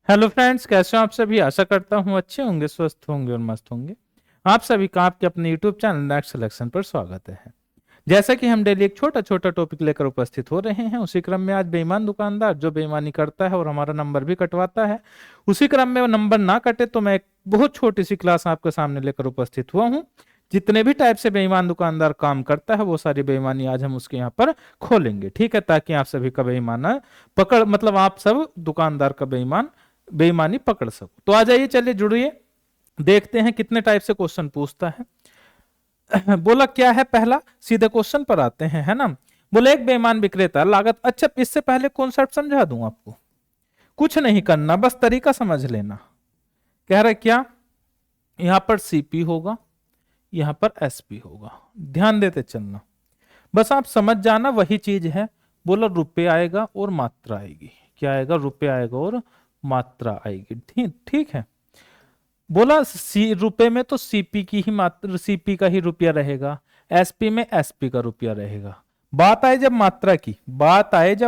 Hello friends, कैसे हो आप सभी। आशा करता हूँ अच्छे होंगे, स्वस्थ होंगे और मस्त होंगे। आप सभी का आपके अपने यूट्यूब चैनल नेक्स्ट सिलेक्शन पर स्वागत है। जैसा कि हम डेली एक छोटा छोटा टॉपिक लेकर उपस्थित हो रहे हैं, उसी क्रम में आज बेईमान दुकानदार जो बेईमानी करता है और हमारा नंबर भी कटवाता है, उसी क्रम में वो नंबर ना कटे तो मैं एक बहुत छोटी सी क्लास आपके सामने लेकर उपस्थित हुआ हूँ। जितने भी टाइप से बेईमान दुकानदार काम करता है वो सारी बेईमानी आज हम उसके यहाँ पर खोलेंगे, ठीक है, ताकि आप सभी का बेईमाना पकड़ मतलब आप सब दुकानदार का बेईमानी पकड़ सको। तो आ जाइए, चलिए जुड़िए, देखते हैं कितने टाइप से क्वेश्चन पूछता है। बोला क्या है पहला, सीधे क्वेश्चन पर आते हैं, है ना। बोले एक बेईमान विक्रेता लागत, अच्छा इससे पहले कॉन्सेप्ट समझा दूं आपको। कुछ नहीं करना, बस तरीका समझ लेना। कह रहे क्या, यहां पर सीपी होगा, यहां पर एसपी होगा, ध्यान देते चलना, बस आप समझ जाना वही चीज है। बोला रुपए आएगा और मात्रा आएगी। क्या आएगा, रुपए आएगा और मात्रा आएगी, ठीक ठीक है। बोला सी रुपए में तो सीपी की ही मात्रा, सीपी का ही रुपया रहेगा, एसपी में एसपी का रुपया रहेगा। बात आए जब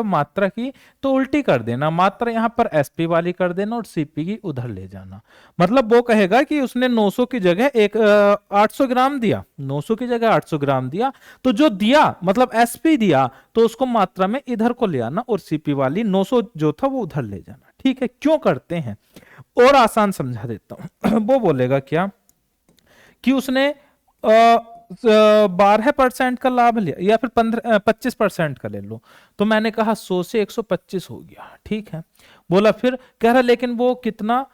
मात्रा की तो उल्टी कर देना, मात्रा यहां पर एसपी वाली कर देना और सीपी की उधर ले जाना। मतलब वो कहेगा कि उसने 900 की जगह 800 ग्राम दिया, 900 की जगह 800 ग्राम दिया, तो जो दिया मतलब एसपी दिया तो उसको मात्रा में इधर को ले आना और सीपी वाली 900 जो था वो उधर ले जाना। ठीक है, क्यों करते हैं और आसान समझा देता हूं। वो बोलेगा क्या कि उसने 12% का लाभ लिया या फिर 25% का ले लो, तो मैंने कहा 100 से 125 हो गया, ठीक है। बोला फिर कह रहा लेकिन वो कितना,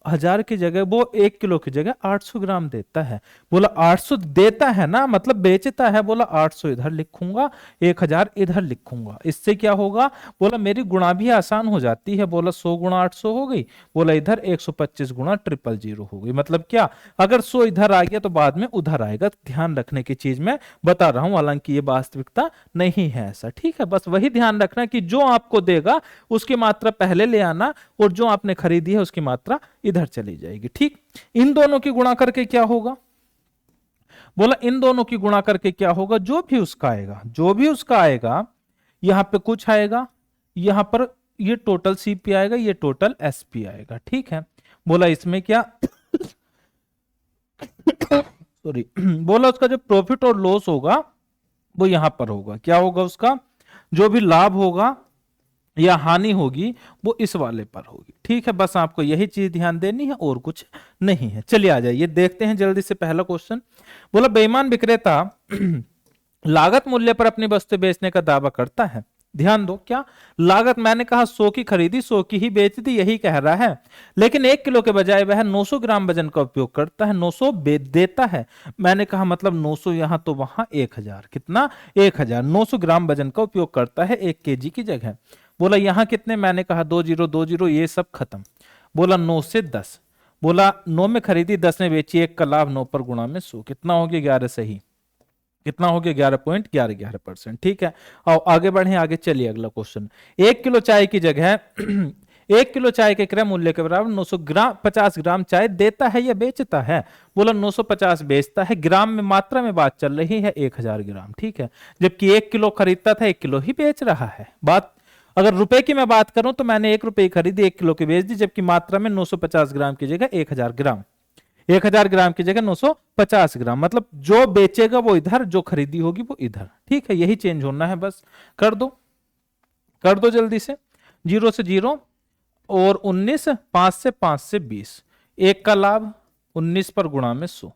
1000 की जगह वो 1 किलो की जगह 800 ग्राम देता है। बोला 800 देता है ना, मतलब बेचता है। बोला 800 इधर लिखूंगा, 1000 इधर लिखूंगा, इससे क्या होगा। बोला मेरी गुणा भी आसान हो जाती है। बोला 100 गुणा 800 हो गई। बोला इधर 125 गुणा 000 हो गई। मतलब क्या, अगर 100 इधर आ गया तो बाद में उधर आएगा। ध्यान रखने की चीज मैं बता रहा हूं, हालांकि ये वास्तविकता नहीं है ऐसा, ठीक है। बस वही ध्यान रखना कि जो आपको देगा उसकी मात्रा पहले ले आना और जो आपने खरीदी है उसकी मात्रा इधर चली जाएगी, ठीक। इन दोनों की गुणा करके क्या होगा। बोला इन दोनों की गुणा करके क्या होगा, जो भी उसका आएगा, जो भी उसका आएगा, यहां पे कुछ आएगा, यहां पर ये टोटल सीपी आएगा, ये टोटल एसपी आएगा, ठीक है। बोला इसमें क्या, सॉरी, बोला उसका जो प्रॉफिट और लॉस होगा वो यहां पर होगा। क्या होगा उसका, जो भी लाभ होगा या हानि होगी वो इस वाले पर होगी, ठीक है। बस आपको यही चीज ध्यान देनी है और कुछ नहीं है। चलिए आ जाइए, देखते हैं जल्दी से पहला क्वेश्चन। बोला बेईमान विक्रेता लागत मूल्य पर अपनी वस्तु बेचने का दावा करता है। ध्यान दो, क्या लागत, मैंने कहा 100 की खरीदी 100 की ही बेच दी, यही कह रहा है। लेकिन 1 किलो के बजाय वह 900 ग्राम वजन का उपयोग करता है, 900 देता है। मैंने कहा मतलब 900 यहां तो वहां 1000, कितना, 1000, 900 ग्राम वजन का उपयोग करता है 1 kg की जगह। बोला यहां कितने, मैंने कहा 20 ये सब खत्म। बोला 9 से 10। बोला 9 में खरीदी 10 में बेची, 1 का लाभ 9 पर गुणा में 100, कितना हो गया 11, सही। कितना हो गया 11.11%, ठीक है। और आगे बढ़े, आगे चलिए अगला क्वेश्चन। 1 किलो चाय की जगह 1 किलो चाय के क्रय मूल्य के बराबर 900 ग्राम 50 ग्राम चाय देता है या बेचता है। बोला 950 बेचता है, ग्राम में मात्रा में बात चल रही है 1000 ग्राम, ठीक है। जबकि 1 किलो खरीदता था 1 किलो ही बेच रहा है। बात अगर रुपए की मैं बात करूं तो मैंने 1 रुपए खरीदी 1 किलो की बेच दी, जबकि मात्रा में 950 ग्राम की जगह 1000 ग्राम, 1000 ग्राम की जगह 950 ग्राम। मतलब जो बेचेगा वो इधर, जो खरीदी होगी वो इधर, ठीक है। यही चेंज होना है, बस कर दो, कर दो जल्दी से। 0 से 0 और 19, 5 से 5 से 20, 1 का लाभ 19 पर गुणा में 100,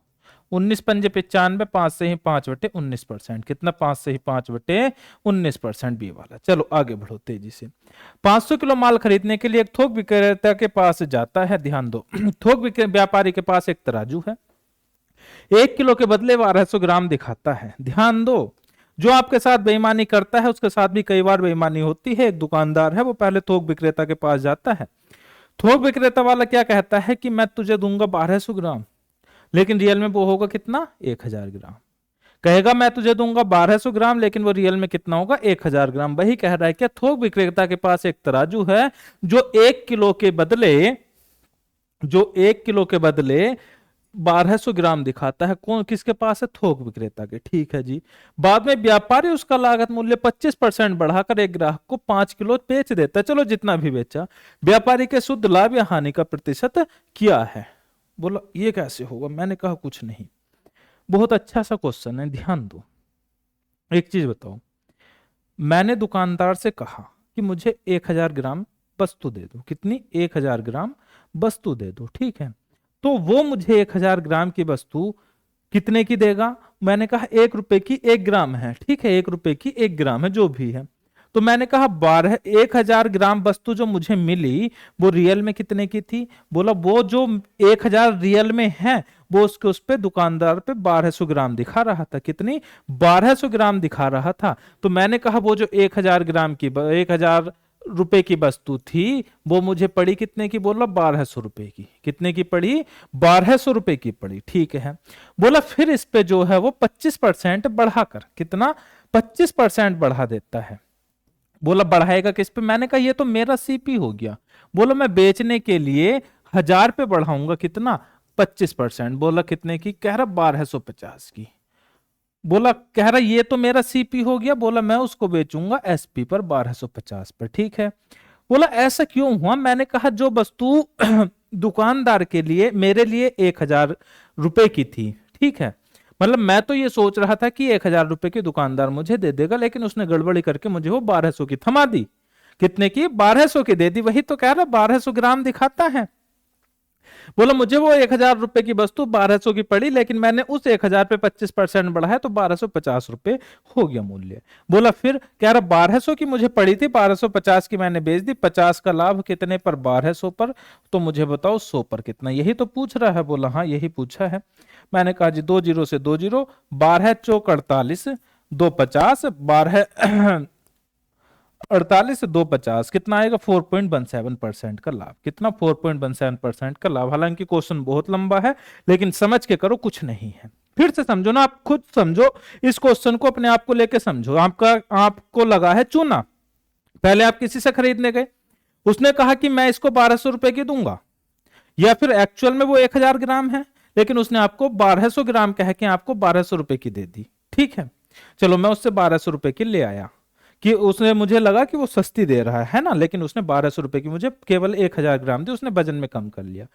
19 पंजे 95, 5 से ही 5/19%, कितना, 5 से ही 5/19% बी वाला। चलो आगे बढ़ो तेजी से। 500 किलो माल खरीदने के लिए एक थोक विक्रेता के पास जाता है। ध्यान दो, थोक व्यापारी के पास एक तराजू है, 1 किलो के बदले 1200 ग्राम दिखाता है। ध्यान दो, जो आपके साथ बेईमानी करता है उसके साथ भी कई बार बेईमानी होती है। एक दुकानदार है, वो पहले थोक विक्रेता के पास जाता है। थोक विक्रेता वाला क्या कहता है कि मैं तुझे दूंगा 1200 ग्राम, लेकिन रियल में वो होगा कितना, 1000 ग्राम। कहेगा मैं तुझे दूंगा 1200 ग्राम, लेकिन वो रियल में कितना होगा, 1000 ग्राम। वही कह रहा है क्या, थोक विक्रेता के पास एक तराजू है जो 1 किलो के बदले 1200 ग्राम दिखाता है, कौन किसके पास है? थोक विक्रेता के। ठीक है जी। बाद में व्यापारी उसका लागत मूल्य 25% बढ़ाकर एक ग्राहक को 5 किलो बेच देता है। चलो जितना भी बेचा, व्यापारी के शुद्ध लाभ या हानि का प्रतिशत क्या है? बोलो ये कैसे होगा? मैंने कहा कुछ नहीं। बहुत अच्छा सा क्वेश्चन है, ध्यान दो। एक चीज बताओ, मैंने दुकानदार से कहा कि मुझे 1000 ग्राम वस्तु दे दो। कितनी? 1000 ग्राम वस्तु दे दो। ठीक है, तो वो मुझे 1000 ग्राम की वस्तु कितने की देगा? मैंने कहा 1 रुपए की 1 ग्राम है। ठीक है, 1 रुपए की 1 ग्राम है, जो भी है। तो मैंने कहा 1000 ग्राम वस्तु जो मुझे मिली वो रियल में कितने की थी? बोला वो जो 1000 रियल में है वो उसके उस पे दुकानदार पे 1200 ग्राम दिखा रहा था। कितनी? 1200 ग्राम दिखा रहा था। तो मैंने कहा वो जो 1000 ग्राम की 1000 रुपए की वस्तु थी वो मुझे पड़ी कितने की? बोला 1200 रुपए की। कितने की पड़ी? 1200 रुपए की पड़ी। ठीक है, बोला फिर इस पे जो है वो 25% बढ़ाकर, कितना? 25% बढ़ा देता है। बोला बढ़ाएगा किस पे? मैंने कहा ये तो मेरा सीपी हो गया। बोला मैं बेचने के लिए 1000 पे बढ़ाऊंगा, कितना? 25%। बोला कितने की? कह रहा 1250 की। बोला कह रहा ये तो मेरा सीपी हो गया। बोला मैं उसको बेचूंगा एसपी पर 1250 पर। ठीक है, बोला ऐसा क्यों हुआ? मैंने कहा जो वस्तु दुकानदार के लिए मेरे लिए 1000 रुपए की थी, ठीक है, मतलब मैं तो ये सोच रहा था कि 1000 रुपए की दुकानदार मुझे दे देगा, लेकिन उसने गड़बड़ी करके मुझे वो 1200 की थमा दी। कितने की? 1200 की दे दी। वही तो कह रहा 1200 ग्राम दिखाता है। बोला मुझे वो 1000 रुपए की वस्तु 1200 की पड़ी, लेकिन मैंने उस 1000 पे 25% बढ़ाया तो 1250 रुपए हो गया मूल्य। बोला फिर कह रहा 1200 की मुझे पड़ी थी, 1250 की मैंने बेच दी, 50 का लाभ कितने पर? 1200 पर। तो मुझे बताओ 100 पर कितना? यही तो पूछ रहा है। बोला हाँ यही पूछा है। मैंने कहा जी 2 जीरो से 2 जीरो, 12 चौक 48, 2 50, 12 48 से 2 50, कितना आएगा? 4.17% का लाभ। कितना? 4.17% का लाभ। हालांकि क्वेश्चन बहुत लंबा है, लेकिन समझ के करो, कुछ नहीं है। फिर से समझो ना, आप खुद समझो इस क्वेश्चन को, अपने आप को लेके समझो। आपको लगा है चूना, पहले आप किसी से खरीदने गए, उसने कहा कि मैं इसको 1200 रुपए की दूंगा, या फिर एक्चुअल में वो 1000 ग्राम है, लेकिन उसने आपको 1200 ग्राम कह के आपको 1200 रुपए की दे दी। ठीक है, चलो मैं उससे 1200 रुपए की ले आया, कि उसने, मुझे लगा कि वो सस्ती दे रहा है ना, लेकिन उसने 1200 रुपए की मुझे केवल 1000 ग्राम दी, उसने वजन में कम कर लिया।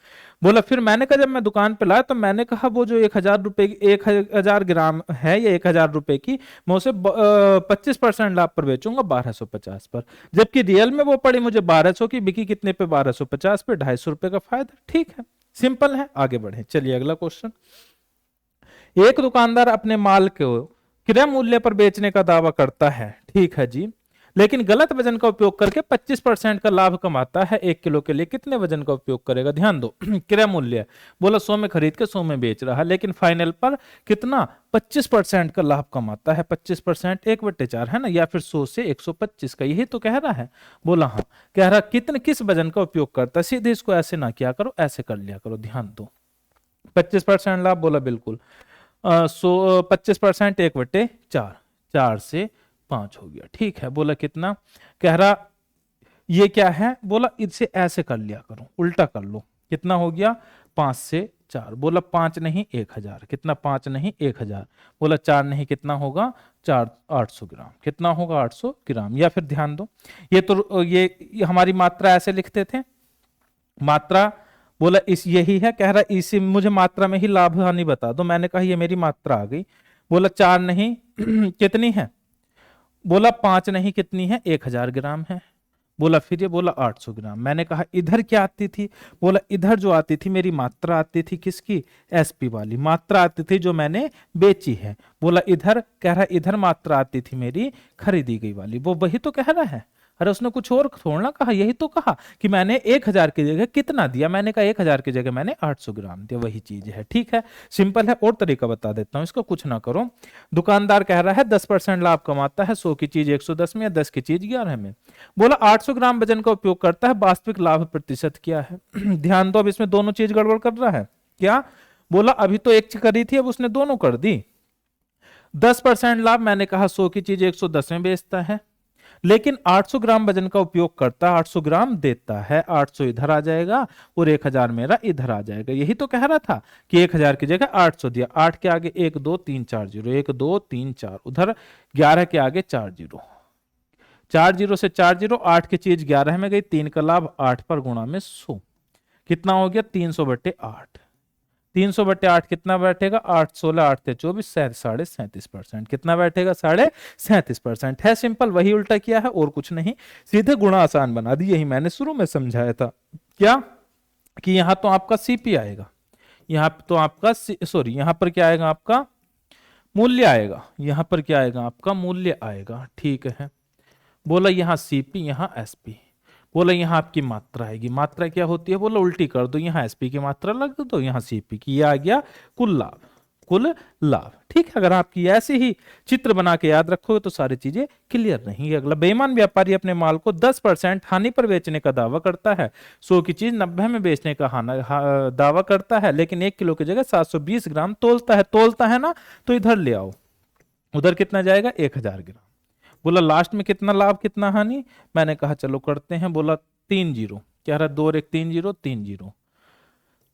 बोला फिर मैंने कहा जब मैं दुकान पे लाया तो मैंने कहा वो जो 1000 रुपए की 1000 ग्राम है या 1000 रुपए की, मैं उसे 25% लाभ पर बेचूंगा 1250 पर, जबकि रियल में वो पड़ी मुझे 1200 की, बिकी कितने पे? 1250 पे, 250 रुपए का फायदा। ठीक है, सिंपल है। आगे बढ़े, चलिए अगला क्वेश्चन। एक दुकानदार अपने माल को क्रय मूल्य पर बेचने का दावा करता है, ठीक है जी, लेकिन गलत वजन का उपयोग करके 25% का लाभ कमाता है। 1 किलो के लिए कितने वजन का उपयोग करेगा? ध्यान दो, क्रय मूल्य बोला 100 में खरीद के 100 में बेच रहा है, लेकिन फाइनल पर कितना? 25% का लाभ कमाता है। 25% 1/4 है ना, या फिर 100 से 125 का, यही तो कह रहा है। बोला हाँ। कह रहा किस वजन का उपयोग करता है? सीधे इसको ऐसे ना किया करो, ऐसे कर लिया करो। ध्यान दो, 25% लाभ, बोला बिल्कुल। 25% 1/4, 4 से 5 हो गया। ठीक है, बोला कितना? कह रहा ये क्या है? बोला इसे ऐसे कर लिया करो, उल्टा कर लो। कितना हो गया? 5 से 4। बोला 5 नहीं 1000। कितना? 5 नहीं 1000। बोला 4 नहीं, कितना होगा? 4 800 ग्राम। कितना होगा? 800 ग्राम। या फिर ध्यान दो, ये हमारी मात्रा ऐसे लिखते थे, मात्रा। बोला इस यही है। कह रहा इसी मुझे मात्रा में ही लाभ हानि बता दो। मैंने कहा ये मेरी मात्रा आ गई। बोला 4 नहीं कितनी है? बोला 5 नहीं कितनी है? 1000 ग्राम है। बोला फिर ये, बोला 800 ग्राम। मैंने कहा इधर क्या आती थी? बोला इधर जो आती थी मेरी मात्रा आती थी, किसकी? एसपी वाली मात्रा आती थी जो मैंने बेची है। बोला इधर, कह रहा इधर मात्रा आती थी मेरी खरीदी गई वाली। वो वही तो कह रहा है। अरे उसने कुछ और थोड़ा कहा, यही तो कहा कि मैंने 1000 की जगह कितना दिया। मैंने कहा 1000 की जगह मैंने 800 ग्राम दिया, वही चीज है। ठीक है, सिंपल है। और तरीका बता देता हूं, इसको कुछ ना करो। दुकानदार कह रहा है 10% लाभ कमाता है, 100 की चीज 110 में या 10 की चीज 11 में। बोला 800 ग्राम वजन का उपयोग करता है, वास्तविक लाभ प्रतिशत क्या है? ध्यान दो, अब इसमें दोनों चीज गड़बड़ कर रहा है क्या? बोला अभी तो एक करी थी, अब उसने दोनों कर दी। 10% लाभ, मैंने कहा 100 की चीज 110 में बेचता है, लेकिन 800 ग्राम वजन का उपयोग करता है, 800 ग्राम देता है, 800 इधर आ जाएगा और 1000 मेरा इधर आ जाएगा। यही तो कह रहा था कि 1000 की जगह 800 दिया, 8 के आगे 1 2 3 4 जीरो, 1 2 3 4, उधर 11 के आगे 4 जीरो, 4 जीरो से 4 जीरो, 8 की चीज 11 में गई, 3 का लाभ 8 पर गुणा में 100, कितना हो गया 300/8। 300/8 कितना बैठेगा, 8 16 8 थे 24, 37.5%। कितना बैठेगा, 37.5%। है सिंपल, वही उल्टा किया है और कुछ नहीं, सीधे गुणा आसान बना दी। यही मैंने शुरू में समझाया था क्या, कि यहां तो आपका सीपी आएगा, यहां तो आपका सॉरी यहां पर क्या आएगा, आपका मूल्य आएगा, यहां पर क्या आएगा, आपका मूल्य आएगा। ठीक है, बोला यहां सीपी यहां एसपी, बोला यहाँ आपकी मात्रा आएगी। मात्रा क्या होती है, बोला उल्टी कर दो, यहाँ एसपी की मात्रा लग दो, यहाँ सीपी की, ये आ गया कुल लाभ, कुल लाभ। ठीक है, अगर आपकी ऐसे ही चित्र बना के याद रखोगे तो सारी चीजें क्लियर रहेंगी। अगला, बेईमान व्यापारी अपने माल को 10% हानि पर बेचने का दावा करता है। 100 की चीज 90 में बेचने का दावा करता है, लेकिन 1 किलो की जगह 720 ग्राम तोलता है। तोलता है ना, तो इधर ले आओ, उधर कितना जाएगा, 1000 ग्राम। बोला लास्ट में कितना लाभ कितना हानि, मैंने कहा चलो करते हैं। बोला 3 जीरो, क्या रहा, 2 और 1 3 जीरो, 3 जीरो,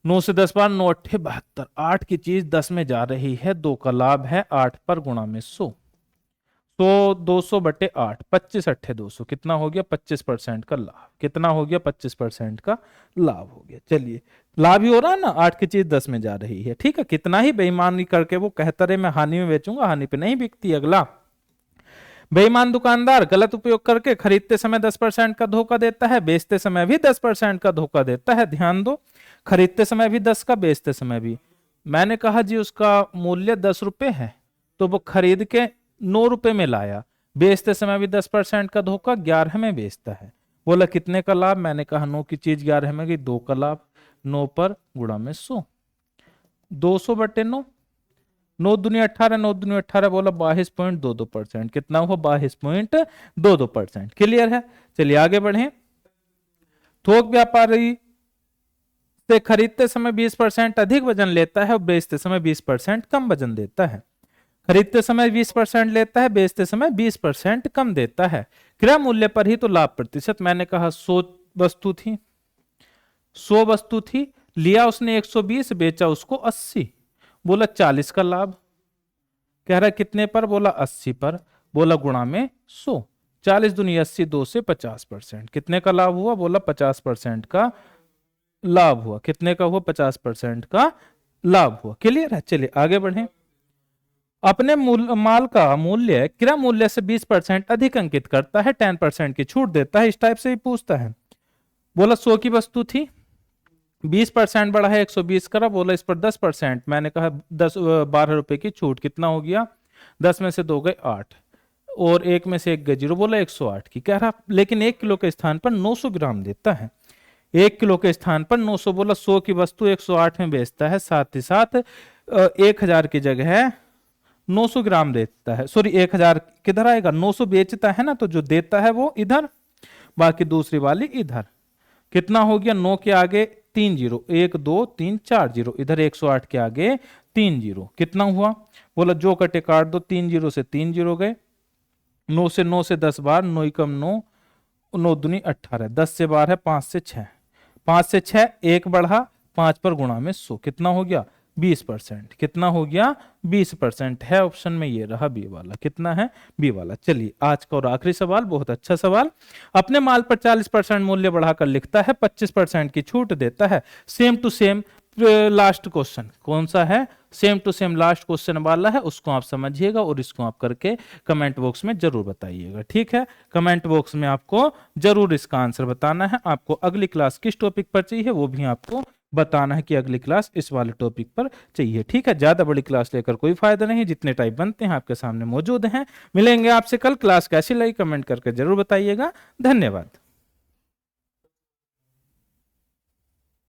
9 से 10 बार 9 8 72, 8 की चीज 10 में जा रही है, 2 का लाभ है, 8 पर गुणा में 100, 200/8, 25 8 200, कितना हो गया 25% का लाभ। कितना हो गया 25% का लाभ हो गया। चलिए, लाभ ही हो रहा है ना, 8 की चीज 10 में जा रही है। ठीक है, कितना ही बेईमानी करके वो कहता रहे मैं हानि में बेचूंगा, हानि पे नहीं बिकती। अगला, बेईमान दुकानदार गलत उपयोग करके खरीदते समय 10% का धोखा देता है, बेचते समय भी 10% का धोखा देता है। ध्यान दो, खरीदते समय भी 10 का, बेचते समय भी। मैंने कहा जी उसका मूल्य 10 रुपए है, तो वो खरीद के 9 रुपए में लाया, बेचते समय भी 10% का धोखा, 11 में बेचता है। बोला कितने का लाभ, मैंने कहा 9 की चीज 11 में गई, 2 का लाभ, 9 पर गुणा में 100, 200/9, 9 दूनी 18, 9 दूनी 18, बोला 22.22%। कितना हुआ, 22.22%। क्लियर है, चलिए आगे बढ़े। थोक व्यापारी से खरीदते समय 20% अधिक वजन लेता है और बेचते समय 20% कम वजन देता है। खरीदते समय 20% लेता है, बेचते समय 20% कम देता है। क्रय मूल्य पर ही तो लाभ प्रतिशत। मैंने कहा 100 वस्तु थी, 100 वस्तु थी, लिया उसने 120, बेचा उसको 80, बोला 40 का लाभ। कह रहा कितने पर, बोला 80 पर, बोला गुणा में 100, 40 दूनी 80, 2 से 50%। कितने का लाभ हुआ, बोला 50% का लाभ हुआ। कितने का हुआ, 50% का लाभ हुआ। क्लियर है, चलिए आगे बढ़े। अपने माल का मूल्य क्रय मूल्य से 20% अधिक अंकित करता है, 10% की छूट देता है। इस टाइप से ही पूछता है। बोला 100 की वस्तु थी, 20% बढ़ा है, 120 करा, बोला इस पर 10%, मैंने कहा 12 रुपए की छूट। कितना हो गया, 10 में से 2 गए 8 और 1 में से 1 गए 0, बोला 108 की। कह रहा लेकिन 1 किलो के स्थान पर 900 ग्राम देता है, 1 किलो के स्थान पर 900, बोला 100 की वस्तु 108 में बेचता है, साथ ही साथ 1000 की जगह 900 ग्राम देता है। सॉरी 1000 किधर आएगा, 900 बेचता है ना, तो जो देता है वो इधर, बाकी दूसरी वाली इधर। कितना हो गया, 9 के आगे 3 जीरो, 1 2 3 4 जीरो, इधर 108 के आगे 3 जीरो। कितना हुआ, बोला जो कटे काट दो, 3 जीरो से 3 जीरो गए, 9 से 10 बार, 9 कम 9, 9 दूनी 18, 10 से 12 है, 5 से 6, 5 से 6 1 बढ़ा, 5 पर गुणा में 100, कितना हो गया 20%। कितना हो गया 20% है। ऑप्शन में ये रहा बी वाला। कितना है, बी वाला। चलिए आज का और आखिरी सवाल, बहुत अच्छा सवाल। अपने माल पर 40% मूल्य बढ़ाकर लिखता है, 25% की छूट देता है। Same to same last question कौन सा है, same to same last question वाला है, उसको आप समझिएगा और इसको आप करके कमेंट बॉक्स में जरूर बताइएगा। ठीक है, कमेंट बॉक्स में आपको जरूर इसका आंसर बताना है। आपको अगली क्लास किस टॉपिक पर चाहिए वो भी आपको बताना है कि अगली क्लास इस वाले टॉपिक पर चाहिए। ठीक है, ज्यादा बड़ी क्लास लेकर कोई फायदा नहीं, जितने टाइप बनते हैं आपके सामने मौजूद हैं। मिलेंगे आपसे कल। क्लास कैसी लगी कमेंट करके जरूर बताइएगा। धन्यवाद।